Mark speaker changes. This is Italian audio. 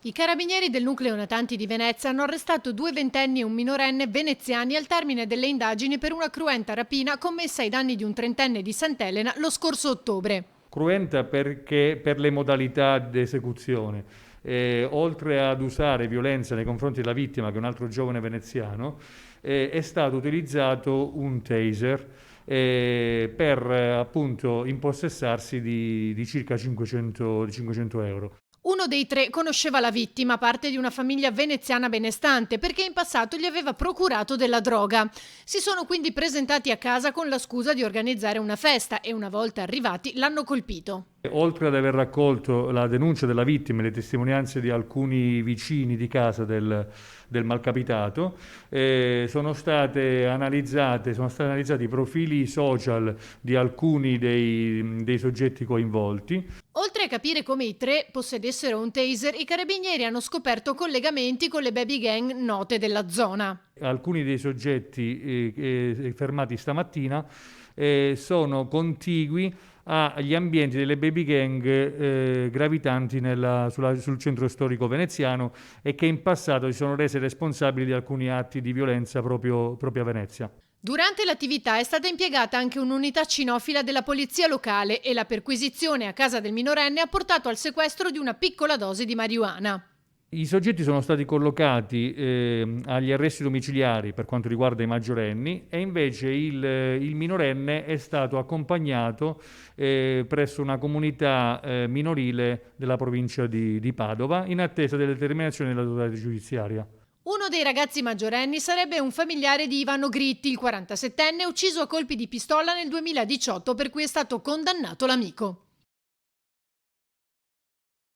Speaker 1: I carabinieri del nucleo natanti di Venezia hanno arrestato 2 ventenni e un minorenne veneziani al termine delle indagini per una cruenta rapina commessa ai danni di un trentenne di Sant'Elena lo scorso ottobre.
Speaker 2: Cruenta perché per le modalità di esecuzione, oltre ad usare violenza nei confronti della vittima, che è un altro giovane veneziano, è stato utilizzato un taser per appunto impossessarsi di circa 500 euro.
Speaker 1: Uno dei 3 conosceva la vittima, parte di una famiglia veneziana benestante, perché in passato gli aveva procurato della droga. Si sono quindi presentati a casa con la scusa di organizzare una festa e una volta arrivati l'hanno colpito.
Speaker 2: Oltre ad aver raccolto la denuncia della vittima e le testimonianze di alcuni vicini di casa del malcapitato, sono stati analizzati i profili social di alcuni dei soggetti coinvolti.
Speaker 1: Oltre a capire come i 3 possedessero un taser, i carabinieri hanno scoperto collegamenti con le baby gang note della zona.
Speaker 2: Alcuni dei soggetti fermati stamattina sono contigui agli ambienti delle baby gang gravitanti sul centro storico veneziano e che in passato si sono rese responsabili di alcuni atti di violenza proprio a Venezia.
Speaker 1: Durante l'attività è stata impiegata anche un'unità cinofila della polizia locale e la perquisizione a casa del minorenne ha portato al sequestro di una piccola dose di marijuana.
Speaker 2: I soggetti sono stati collocati agli arresti domiciliari per quanto riguarda i maggiorenni e invece il minorenne è stato accompagnato presso una comunità minorile della provincia di Padova in attesa delle determinazioni dell'autorità giudiziaria.
Speaker 1: Uno dei ragazzi maggiorenni sarebbe un familiare di Ivano Gritti, il 47enne, ucciso a colpi di pistola nel 2018, per cui è stato condannato l'amico.